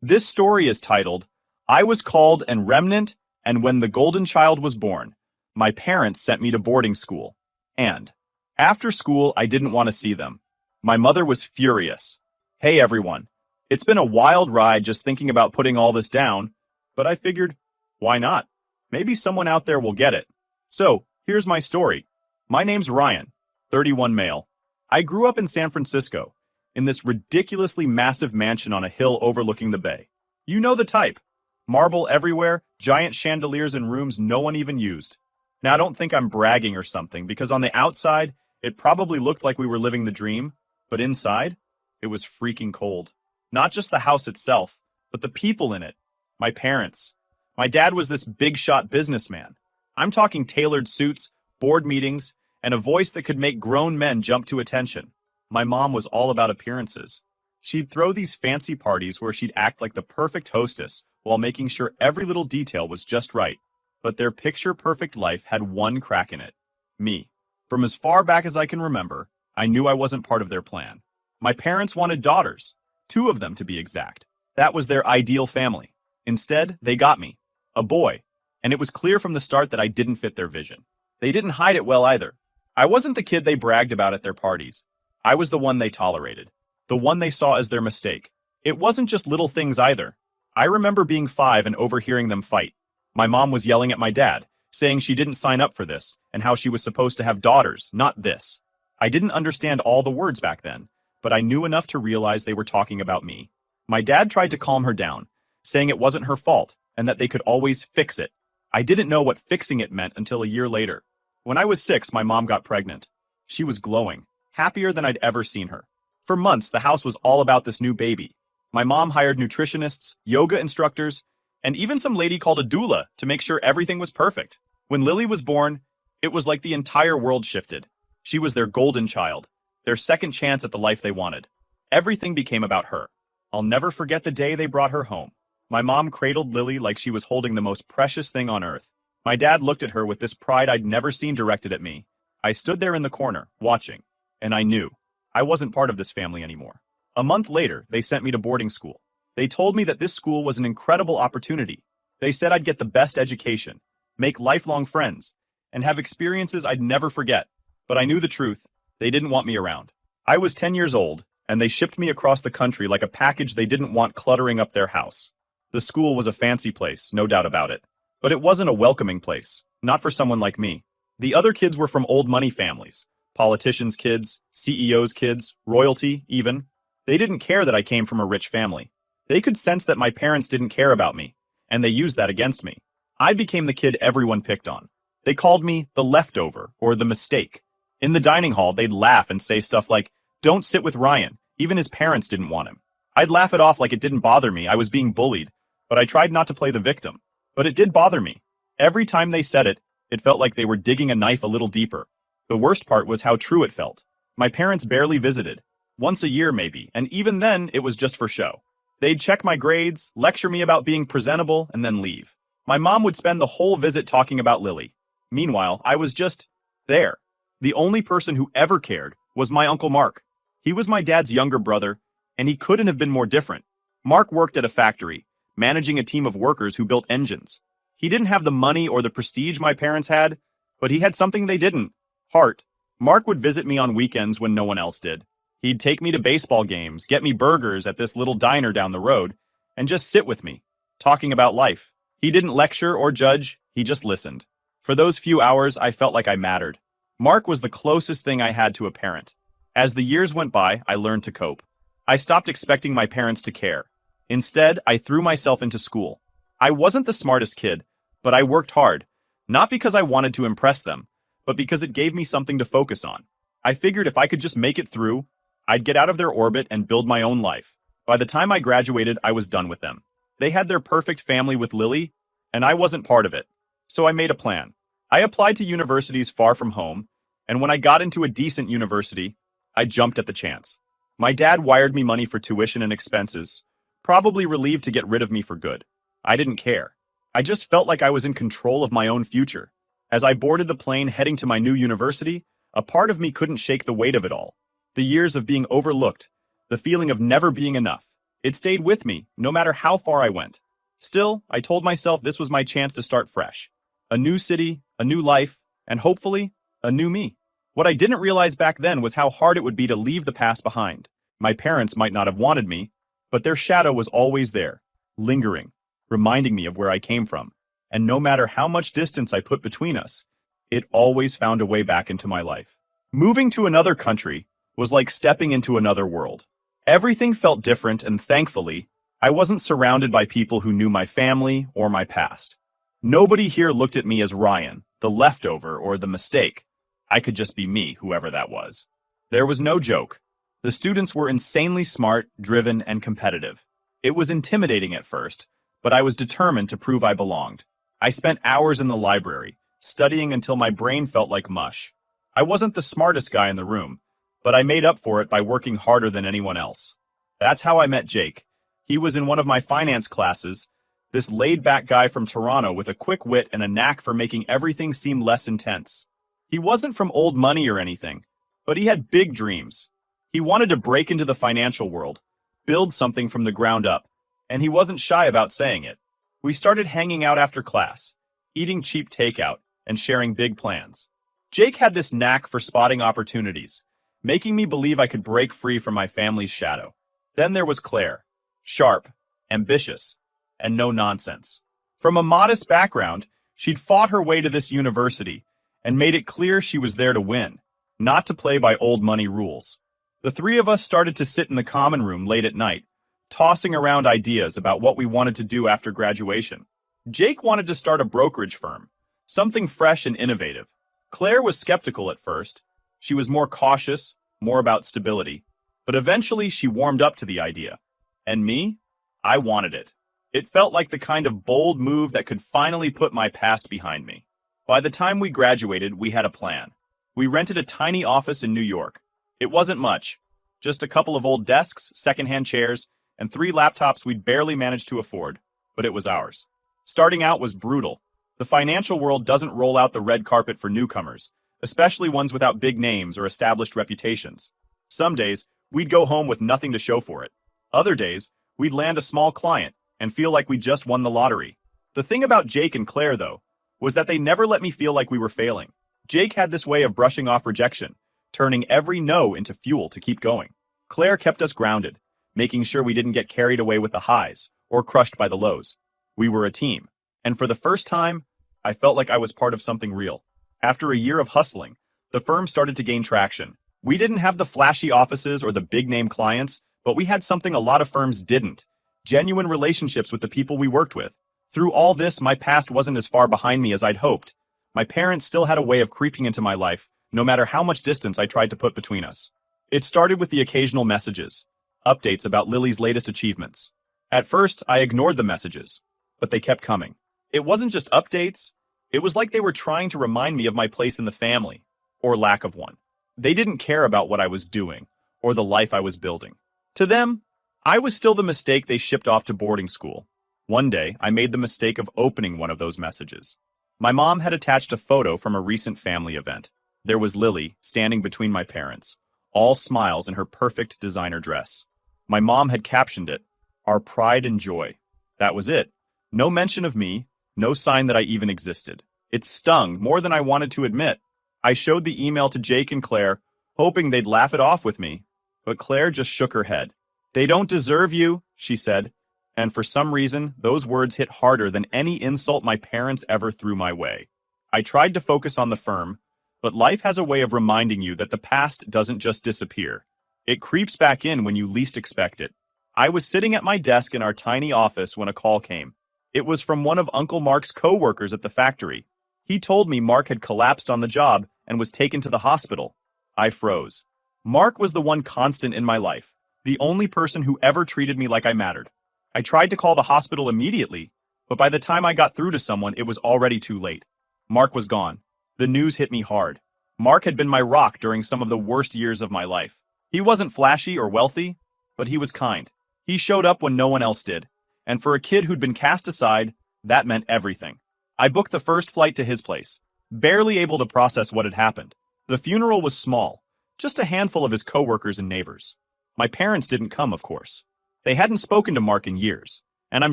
This story is titled, I Was Called and Remnant, and When the Golden Child Was Born. My parents sent me to boarding school. And after school, I didn't want to see them. My mother was furious. Hey everyone. It's been a wild ride just thinking about putting all this down, but I figured, why not? Maybe someone out there will get it. So, here's my story. My name's Ryan, 31 male. I grew up in San Francisco, in this ridiculously massive mansion on a hill overlooking the bay. You know the type. Marble everywhere, giant chandeliers in rooms no one even used. Now, I don't think I'm bragging or something, because on the outside, it probably looked like we were living the dream, but inside, it was freaking cold. Not just the house itself, but the people in it. My parents. My dad was this big-shot businessman. I'm talking tailored suits, board meetings, and a voice that could make grown men jump to attention. My mom was all about appearances. She'd throw these fancy parties where she'd act like the perfect hostess while making sure every little detail was just right. But their picture-perfect life had one crack in it. Me. From as far back as I can remember, I knew I wasn't part of their plan. My parents wanted daughters. 2 of them, to be exact. That was their ideal family. Instead, they got me. A boy. And it was clear from the start that I didn't fit their vision. They didn't hide it well either. I wasn't the kid they bragged about at their parties. I was the one they tolerated. The one they saw as their mistake. It wasn't just little things either. I remember being 5 and overhearing them fight. My mom was yelling at my dad, saying she didn't sign up for this, and how she was supposed to have daughters, not this. I didn't understand all the words back then, but I knew enough to realize they were talking about me. My dad tried to calm her down, saying it wasn't her fault, and that they could always fix it. I didn't know what fixing it meant until a year later. When I was 6, my mom got pregnant. She was glowing, happier than I'd ever seen her. For months, the house was all about this new baby. My mom hired nutritionists, yoga instructors, and even some lady called a doula to make sure everything was perfect. When Lily was born, it was like the entire world shifted. She was their golden child, their second chance at the life they wanted. Everything became about her. I'll never forget the day they brought her home. My mom cradled Lily like she was holding the most precious thing on earth. My dad looked at her with this pride I'd never seen directed at me. I stood there in the corner, watching, and I knew I wasn't part of this family anymore. A month later, they sent me to boarding school. They told me that this school was an incredible opportunity. They said I'd get the best education, make lifelong friends, and have experiences I'd never forget. But I knew the truth. They didn't want me around. I was 10 years old, and they shipped me across the country like a package they didn't want cluttering up their house. The school was a fancy place, no doubt about it. But it wasn't a welcoming place, not for someone like me. The other kids were from old money families, politicians' kids, CEOs' kids, royalty, even. They didn't care that I came from a rich family. They could sense that my parents didn't care about me, and they used that against me. I became the kid everyone picked on. They called me the leftover or the mistake. In the dining hall, they'd laugh and say stuff like, "Don't sit with Ryan." Even his parents didn't want him. I'd laugh it off like it didn't bother me. I was being bullied, but I tried not to play the victim. But it did bother me. Every time they said it, it felt like they were digging a knife a little deeper. The worst part was how true it felt. My parents barely visited. Once a year maybe, and even then, it was just for show. They'd check my grades, lecture me about being presentable, and then leave. My mom would spend the whole visit talking about Lily. Meanwhile, I was just there. The only person who ever cared was my Uncle Mark. He was my dad's younger brother, and he couldn't have been more different. Mark worked at a factory, managing a team of workers who built engines. He didn't have the money or the prestige my parents had, but he had something they didn't: heart. Mark would visit me on weekends when no one else did. He'd take me to baseball games, get me burgers at this little diner down the road, and just sit with me, talking about life. He didn't lecture or judge, he just listened. For those few hours, I felt like I mattered. Mark was the closest thing I had to a parent. As the years went by, I learned to cope. I stopped expecting my parents to care. Instead, I threw myself into school. I wasn't the smartest kid, but I worked hard, not because I wanted to impress them, but because it gave me something to focus on. I figured if I could just make it through, I'd get out of their orbit and build my own life. By the time I graduated, I was done with them. They had their perfect family with Lily, and I wasn't part of it. So I made a plan. I applied to universities far from home, and when I got into a decent university, I jumped at the chance. My dad wired me money for tuition and expenses, probably relieved to get rid of me for good. I didn't care. I just felt like I was in control of my own future. As I boarded the plane heading to my new university, a part of me couldn't shake the weight of it all. The years of being overlooked, the feeling of never being enough. It stayed with me, no matter how far I went. Still, I told myself this was my chance to start fresh. A new city, a new life, and hopefully, a new me. What I didn't realize back then was how hard it would be to leave the past behind. My parents might not have wanted me, but their shadow was always there, lingering, reminding me of where I came from. And no matter how much distance I put between us, it always found a way back into my life. Moving to another country was like stepping into another world. Everything felt different, and thankfully, I wasn't surrounded by people who knew my family or my past. Nobody here looked at me as Ryan, the leftover, or the mistake. I could just be me, whoever that was. There was no joke. The students were insanely smart, driven, and competitive. It was intimidating at first, but I was determined to prove I belonged. I spent hours in the library, studying until my brain felt like mush. I wasn't the smartest guy in the room, but I made up for it by working harder than anyone else. That's how I met Jake. He was in one of my finance classes, this laid-back guy from Toronto with a quick wit and a knack for making everything seem less intense. He wasn't from old money or anything, but he had big dreams. He wanted to break into the financial world, build something from the ground up, and he wasn't shy about saying it. We started hanging out after class, eating cheap takeout, and sharing big plans. Jake had this knack for spotting opportunities, making me believe I could break free from my family's shadow. Then there was Claire, sharp, ambitious, and no nonsense. From a modest background, she'd fought her way to this university and made it clear she was there to win, not to play by old money rules. The three of us started to sit in the common room late at night, tossing around ideas about what we wanted to do after graduation. Jake wanted to start a brokerage firm, something fresh and innovative. Claire was skeptical at first. She was more cautious, more about stability, but eventually she warmed up to the idea. And me? I wanted it. It felt like the kind of bold move that could finally put my past behind me. By the time we graduated, we had a plan. We rented a tiny office in New York. It wasn't much, just a couple of old desks, secondhand chairs, and 3 laptops we'd barely managed to afford, but it was ours. Starting out was brutal. The financial world doesn't roll out the red carpet for newcomers, especially ones without big names or established reputations. Some days, we'd go home with nothing to show for it. Other days, we'd land a small client and feel like we just won the lottery. The thing about Jake and Claire, though, was that they never let me feel like we were failing. Jake had this way of brushing off rejection, turning every no into fuel to keep going. Claire kept us grounded, making sure we didn't get carried away with the highs or crushed by the lows. We were a team, and for the first time, I felt like I was part of something real. After a year of hustling, the firm started to gain traction. We didn't have the flashy offices or the big-name clients, but we had something a lot of firms didn't: genuine relationships with the people we worked with. Through all this, my past wasn't as far behind me as I'd hoped. My parents still had a way of creeping into my life, no matter how much distance I tried to put between us. It started with the occasional messages, updates about Lily's latest achievements. At first, I ignored the messages, but they kept coming. It wasn't just updates. It was like they were trying to remind me of my place in the family, or lack of one. They didn't care about what I was doing, or the life I was building. To them, I was still the mistake they shipped off to boarding school. One day, I made the mistake of opening one of those messages. My mom had attached a photo from a recent family event. There was Lily, standing between my parents, all smiles in her perfect designer dress. My mom had captioned it, "Our pride and joy." That was it. No mention of me, no sign that I even existed. It stung more than I wanted to admit. I showed the email to Jake and Claire, hoping they'd laugh it off with me, but Claire just shook her head. "They don't deserve you," she said, and for some reason, those words hit harder than any insult my parents ever threw my way. I tried to focus on the firm, but life has a way of reminding you that the past doesn't just disappear. It creeps back in when you least expect it. I was sitting at my desk in our tiny office when a call came. It was from one of Uncle Mark's co-workers at the factory. He told me Mark had collapsed on the job and was taken to the hospital. I froze. Mark was the one constant in my life, the only person who ever treated me like I mattered. I tried to call the hospital immediately, but by the time I got through to someone, it was already too late. Mark was gone. The news hit me hard. Mark had been my rock during some of the worst years of my life. He wasn't flashy or wealthy, but he was kind. He showed up when no one else did. And for a kid who'd been cast aside, that meant everything. I booked the first flight to his place, barely able to process what had happened. The funeral was small, just a handful of his coworkers and neighbors. My parents didn't come, of course. They hadn't spoken to Mark in years, and I'm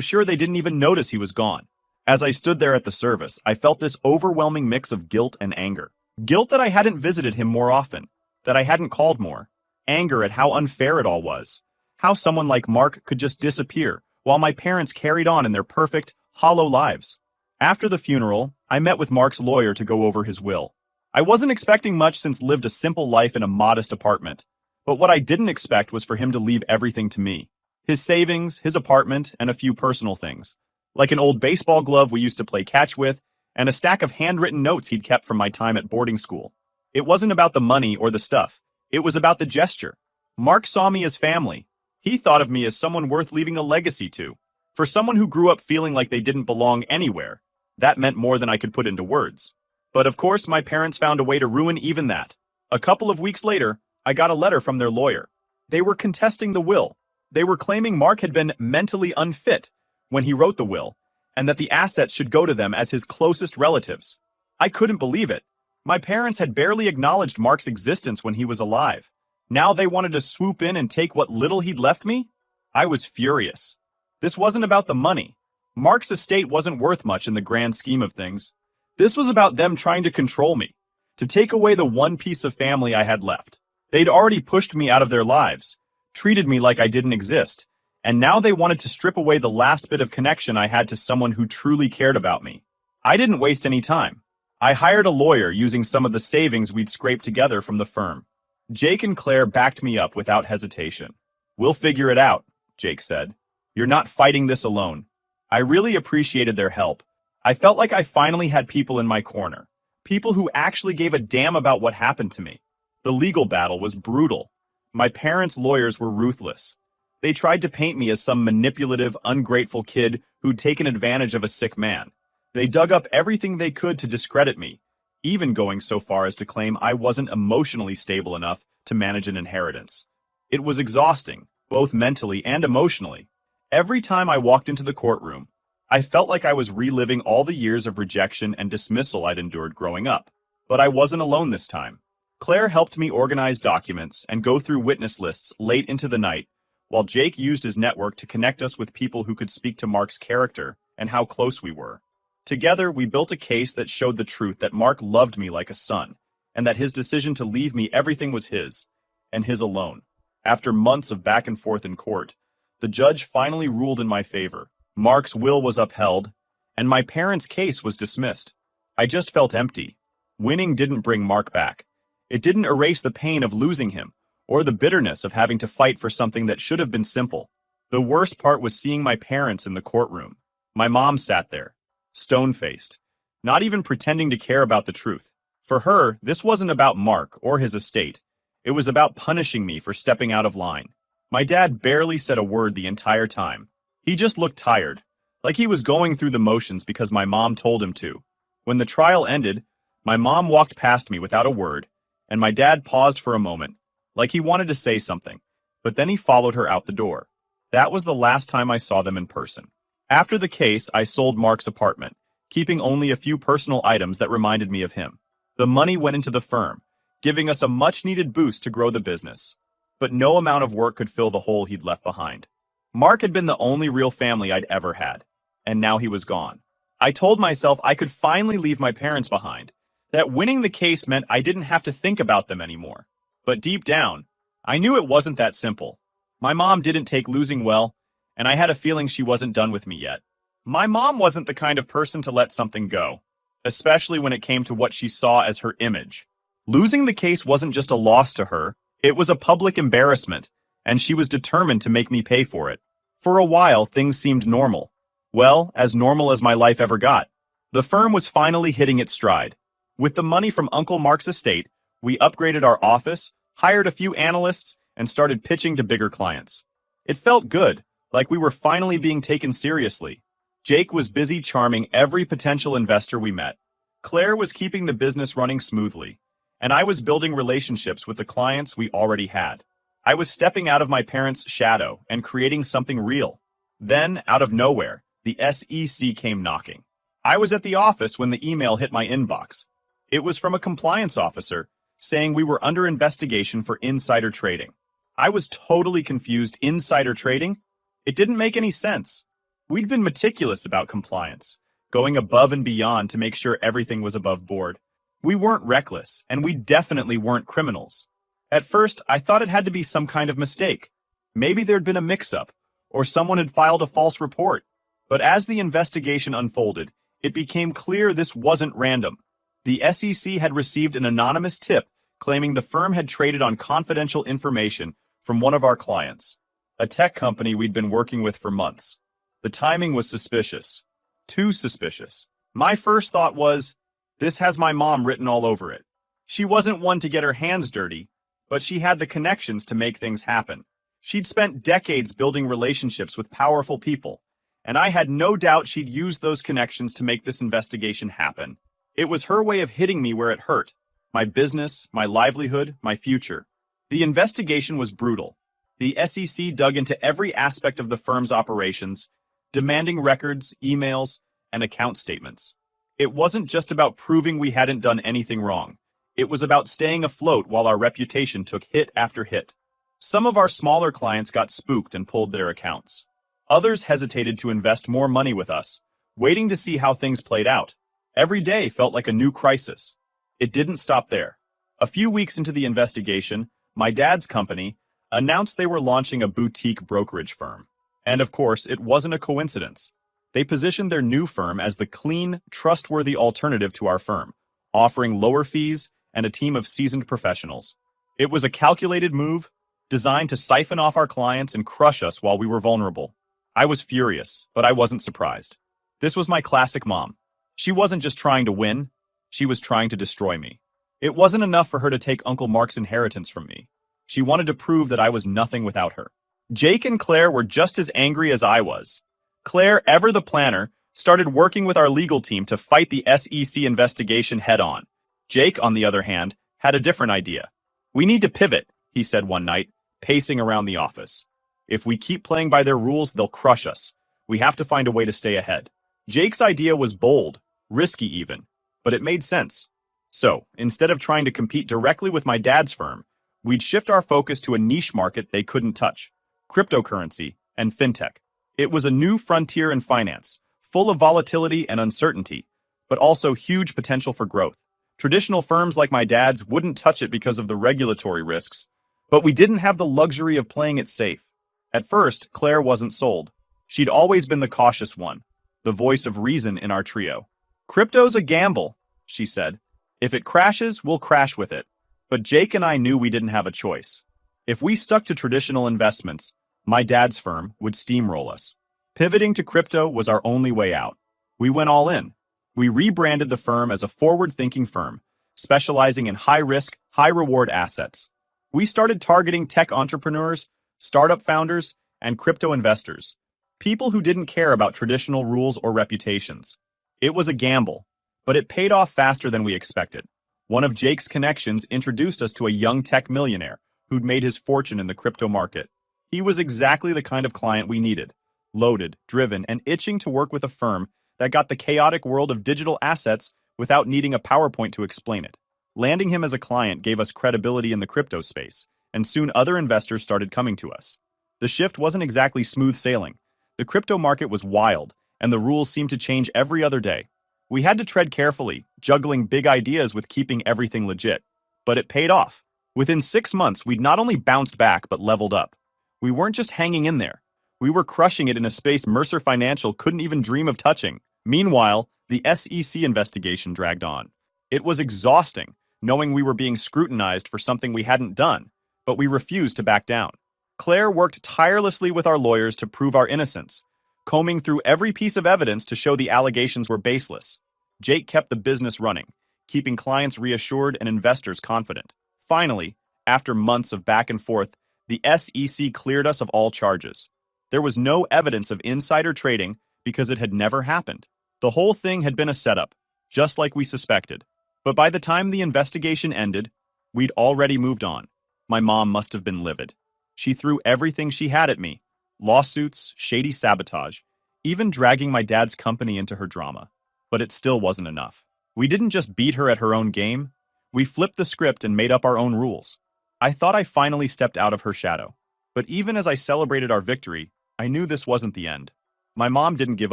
sure they didn't even notice he was gone. As I stood there at the service, I felt this overwhelming mix of guilt and anger. Guilt that I hadn't visited him more often, that I hadn't called more. Anger at how unfair it all was. How someone like Mark could just disappear, while my parents carried on in their perfect, hollow lives. After the funeral, I met with Mark's lawyer to go over his will. I wasn't expecting much since lived a simple life in a modest apartment. But what I didn't expect was for him to leave everything to me. His savings, his apartment, and a few personal things. Like an old baseball glove we used to play catch with, and a stack of handwritten notes he'd kept from my time at boarding school. It wasn't about the money or the stuff. It was about the gesture. Mark saw me as family. He thought of me as someone worth leaving a legacy to. For someone who grew up feeling like they didn't belong anywhere, that meant more than I could put into words. But of course, my parents found a way to ruin even that. A couple of weeks later, I got a letter from their lawyer. They were contesting the will. They were claiming Mark had been mentally unfit when he wrote the will, and that the assets should go to them as his closest relatives. I couldn't believe it. My parents had barely acknowledged Mark's existence when he was alive. Now they wanted to swoop in and take what little he'd left me? I was furious. This wasn't about the money. Mark's estate wasn't worth much in the grand scheme of things. This was about them trying to control me, to take away the one piece of family I had left. They'd already pushed me out of their lives, treated me like I didn't exist, and now they wanted to strip away the last bit of connection I had to someone who truly cared about me. I didn't waste any time. I hired a lawyer using some of the savings we'd scraped together from the firm. Jake and Claire backed me up without hesitation. "We'll figure it out," Jake said. "You're not fighting this alone." I really appreciated their help. I felt like I finally had people in my corner. People who actually gave a damn about what happened to me. The legal battle was brutal. My parents' lawyers were ruthless. They tried to paint me as some manipulative, ungrateful kid who'd taken advantage of a sick man. They dug up everything they could to discredit me, even going so far as to claim I wasn't emotionally stable enough to manage an inheritance. It was exhausting, both mentally and emotionally. Every time I walked into the courtroom, I felt like I was reliving all the years of rejection and dismissal I'd endured growing up. But I wasn't alone this time. Claire helped me organize documents and go through witness lists late into the night, while Jake used his network to connect us with people who could speak to Mark's character and how close we were. Together, we built a case that showed the truth that Mark loved me like a son, and that his decision to leave me everything was his, and his alone. After months of back and forth in court, the judge finally ruled in my favor. Mark's will was upheld, and my parents' case was dismissed. I just felt empty. Winning didn't bring Mark back. It didn't erase the pain of losing him, or the bitterness of having to fight for something that should have been simple. The worst part was seeing my parents in the courtroom. My mom sat there, stone-faced, not even pretending to care about the truth. For her, this wasn't about Mark or his estate. It was about punishing me for stepping out of line. My dad barely said a word the entire time. He just looked tired, like he was going through the motions because my mom told him to. When the trial ended, my mom walked past me without a word, and my dad paused for a moment, like he wanted to say something, but then he followed her out the door. That was the last time I saw them in person. After the case, I sold Mark's apartment, keeping only a few personal items that reminded me of him. The money went into the firm, giving us a much-needed boost to grow the business. But no amount of work could fill the hole he'd left behind. Mark had been the only real family I'd ever had, and now he was gone. I told myself I could finally leave my parents behind, that winning the case meant I didn't have to think about them anymore. But deep down, I knew it wasn't that simple. My mom didn't take losing well, and I had a feeling she wasn't done with me yet. My mom wasn't the kind of person to let something go, especially when it came to what she saw as her image. Losing the case wasn't just a loss to her, it was a public embarrassment, and she was determined to make me pay for it. For a while, things seemed normal. Well, as normal as my life ever got. The firm was finally hitting its stride. With the money from Uncle Mark's estate, we upgraded our office, hired a few analysts, and started pitching to bigger clients. It felt good, like we were finally being taken seriously. Jake was busy charming every potential investor we met. Claire was keeping the business running smoothly, and I was building relationships with the clients we already had. I was stepping out of my parents' shadow and creating something real. Then, out of nowhere, the SEC came knocking. I was at the office when the email hit my inbox. It was from a compliance officer saying we were under investigation for insider trading. I was totally confused. Insider trading? It didn't make any sense. We'd been meticulous about compliance, going above and beyond to make sure everything was above board. We weren't reckless, and we definitely weren't criminals. At first, I thought it had to be some kind of mistake. Maybe there'd been a mix-up, or someone had filed a false report. But as the investigation unfolded, it became clear this wasn't random. The SEC had received an anonymous tip claiming the firm had traded on confidential information from one of our clients, a tech company we'd been working with for months. The timing was suspicious. Too suspicious. My first thought was, this has my mom written all over it. She wasn't one to get her hands dirty, but she had the connections to make things happen. She'd spent decades building relationships with powerful people, and I had no doubt she'd used those connections to make this investigation happen. It was her way of hitting me where it hurt. My business, my livelihood, my future. The investigation was brutal. The SEC dug into every aspect of the firm's operations, demanding records, emails, and account statements. It wasn't just about proving we hadn't done anything wrong. It was about staying afloat while our reputation took hit after hit. Some of our smaller clients got spooked and pulled their accounts. Others hesitated to invest more money with us, waiting to see how things played out. Every day felt like a new crisis. It didn't stop there. A few weeks into the investigation, my dad's company announced they were launching a boutique brokerage firm. And of course, it wasn't a coincidence. They positioned their new firm as the clean, trustworthy alternative to our firm, offering lower fees and a team of seasoned professionals. It was a calculated move, designed to siphon off our clients and crush us while we were vulnerable. I was furious, but I wasn't surprised. This was my classic mom. She wasn't just trying to win, she was trying to destroy me. It wasn't enough for her to take Uncle Mark's inheritance from me. She wanted to prove that I was nothing without her. Jake and Claire were just as angry as I was. Claire, ever the planner, started working with our legal team to fight the SEC investigation head-on. Jake, on the other hand, had a different idea. "We need to pivot," he said one night, pacing around the office. "If we keep playing by their rules, they'll crush us. We have to find a way to stay ahead." Jake's idea was bold, risky even, but it made sense. So, instead of trying to compete directly with my dad's firm, we'd shift our focus to a niche market they couldn't touch: cryptocurrency and fintech. It was a new frontier in finance, full of volatility and uncertainty, but also huge potential for growth. Traditional firms like my dad's wouldn't touch it because of the regulatory risks, but we didn't have the luxury of playing it safe. At first, Claire wasn't sold. She'd always been the cautious one, the voice of reason in our trio. "Crypto's a gamble," she said. "If it crashes, we'll crash with it." But Jake and I knew we didn't have a choice. If we stuck to traditional investments, my dad's firm would steamroll us. Pivoting to crypto was our only way out. We went all in. We rebranded the firm as a forward-thinking firm, specializing in high-risk, high-reward assets. We started targeting tech entrepreneurs, startup founders, and crypto investors, people who didn't care about traditional rules or reputations. It was a gamble, but it paid off faster than we expected. One of Jake's connections introduced us to a young tech millionaire who'd made his fortune in the crypto market. He was exactly the kind of client we needed: loaded, driven, and itching to work with a firm that got the chaotic world of digital assets without needing a PowerPoint to explain it. Landing him as a client gave us credibility in the crypto space, and soon other investors started coming to us. The shift wasn't exactly smooth sailing. The crypto market was wild, and the rules seemed to change every other day. We had to tread carefully, juggling big ideas with keeping everything legit. But it paid off. Within 6 months, we'd not only bounced back, but leveled up. We weren't just hanging in there. We were crushing it in a space Mercer Financial couldn't even dream of touching. Meanwhile, the SEC investigation dragged on. It was exhausting, knowing we were being scrutinized for something we hadn't done, but we refused to back down. Claire worked tirelessly with our lawyers to prove our innocence, combing through every piece of evidence to show the allegations were baseless. Jake kept the business running, keeping clients reassured and investors confident. Finally, after months of back and forth, the SEC cleared us of all charges. There was no evidence of insider trading because it had never happened. The whole thing had been a setup, just like we suspected. But by the time the investigation ended, we'd already moved on. My mom must have been livid. She threw everything she had at me: lawsuits, shady sabotage, even dragging my dad's company into her drama. But it still wasn't enough. We didn't just beat her at her own game. We flipped the script and made up our own rules. I thought I finally stepped out of her shadow. But even as I celebrated our victory, I knew this wasn't the end. My mom didn't give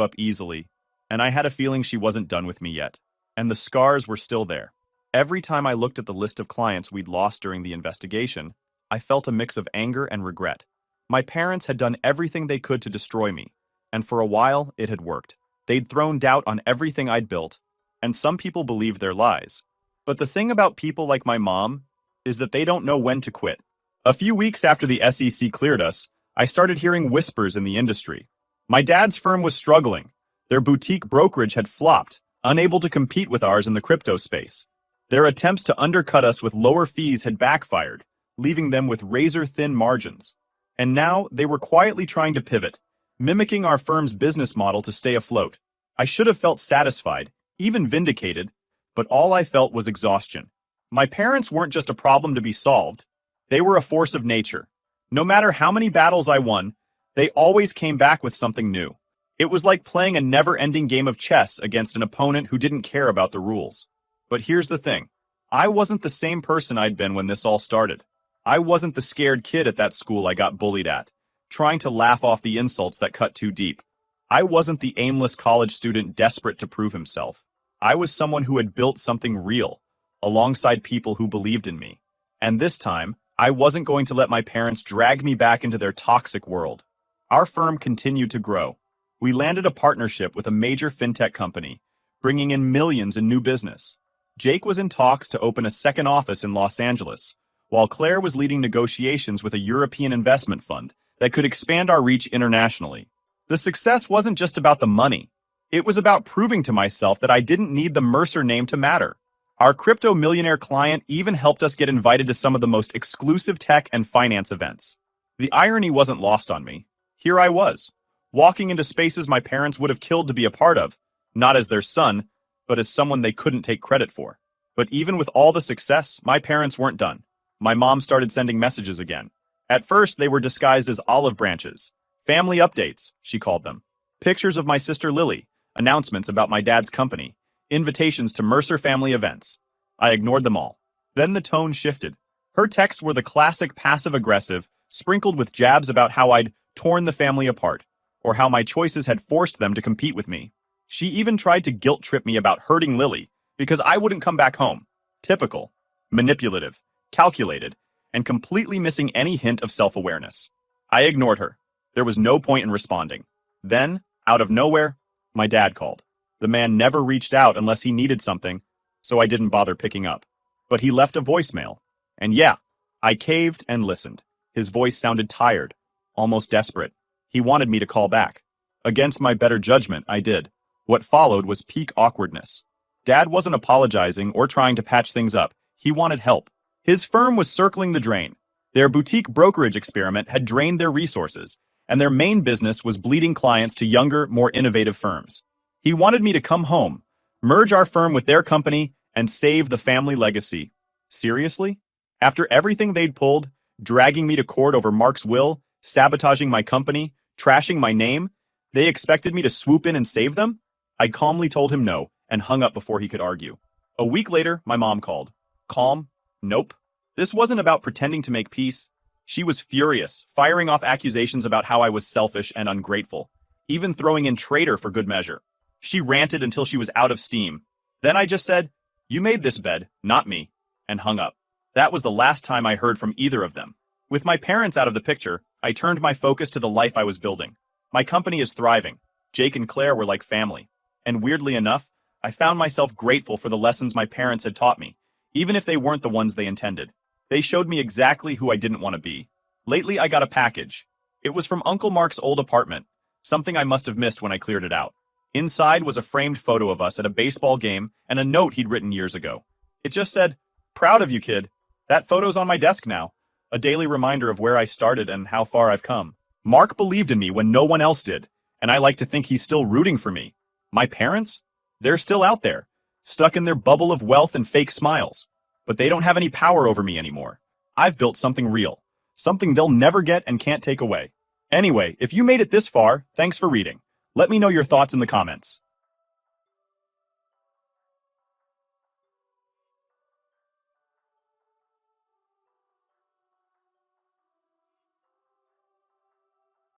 up easily, and I had a feeling she wasn't done with me yet. And the scars were still there. Every time I looked at the list of clients we'd lost during the investigation, I felt a mix of anger and regret. My parents had done everything they could to destroy me, and for a while it had worked. They'd thrown doubt on everything I'd built, and some people believed their lies. But the thing about people like my mom is that they don't know when to quit. A few weeks after the SEC cleared us, I started hearing whispers in the industry. My dad's firm was struggling. Their boutique brokerage had flopped, unable to compete with ours in the crypto space. Their attempts to undercut us with lower fees had backfired, leaving them with razor-thin margins. And now they were quietly trying to pivot, mimicking our firm's business model to stay afloat. I should have felt satisfied, even vindicated, but all I felt was exhaustion. My parents weren't just a problem to be solved. They were a force of nature. No matter how many battles I won, they always came back with something new. It was like playing a never-ending game of chess against an opponent who didn't care about the rules. But here's the thing. I wasn't the same person I'd been when this all started. I wasn't the scared kid at that school I got bullied at, trying to laugh off the insults that cut too deep. I wasn't the aimless college student desperate to prove himself. I was someone who had built something real, alongside people who believed in me. And this time, I wasn't going to let my parents drag me back into their toxic world. Our firm continued to grow. We landed a partnership with a major fintech company, bringing in millions in new business. Jake was in talks to open a second office in Los Angeles, while Claire was leading negotiations with a European investment fund that could expand our reach internationally. The success wasn't just about the money. It was about proving to myself that I didn't need the Mercer name to matter. Our crypto millionaire client even helped us get invited to some of the most exclusive tech and finance events. The irony wasn't lost on me. Here I was, walking into spaces my parents would have killed to be a part of, not as their son, but as someone they couldn't take credit for. But even with all the success, my parents weren't done. My mom started sending messages again. At first, they were disguised as olive branches. Family updates, she called them. Pictures of my sister Lily, announcements about my dad's company, invitations to Mercer family events. I ignored them all. Then the tone shifted. Her texts were the classic passive-aggressive, sprinkled with jabs about how I'd torn the family apart, or how my choices had forced them to compete with me. She even tried to guilt-trip me about hurting Lily because I wouldn't come back home. Typical, manipulative, calculated, and completely missing any hint of self-awareness. I ignored her. There was no point in responding. Then, out of nowhere, my dad called. The man never reached out unless he needed something, so I didn't bother picking up. But he left a voicemail. And yeah, I caved and listened. His voice sounded tired, almost desperate. He wanted me to call back. Against my better judgment, I did. What followed was peak awkwardness. Dad wasn't apologizing or trying to patch things up. He wanted help. His firm was circling the drain. Their boutique brokerage experiment had drained their resources, and their main business was bleeding clients to younger, more innovative firms. He wanted me to come home, merge our firm with their company, and save the family legacy. Seriously? After everything they'd pulled, dragging me to court over Mark's will, sabotaging my company, trashing my name, they expected me to swoop in and save them? I calmly told him no, and hung up before he could argue. A week later, my mom called. Calm? Nope. This wasn't about pretending to make peace. She was furious, firing off accusations about how I was selfish and ungrateful, even throwing in traitor for good measure. She ranted until she was out of steam. Then I just said, "You made this bed, not me," and hung up. That was the last time I heard from either of them. With my parents out of the picture, I turned my focus to the life I was building. My company is thriving. Jake and Claire were like family. And weirdly enough, I found myself grateful for the lessons my parents had taught me, even if they weren't the ones they intended. They showed me exactly who I didn't want to be. Lately, I got a package. It was from Uncle Mark's old apartment, something I must have missed when I cleared it out. Inside was a framed photo of us at a baseball game and a note he'd written years ago. It just said, "Proud of you, kid." That photo's on my desk now, a daily reminder of where I started and how far I've come. Mark believed in me when no one else did, and I like to think he's still rooting for me. My parents? They're still out there, stuck in their bubble of wealth and fake smiles. But they don't have any power over me anymore. I've built something real, something they'll never get and can't take away. Anyway, if you made it this far, thanks for reading. Let me know your thoughts in the comments.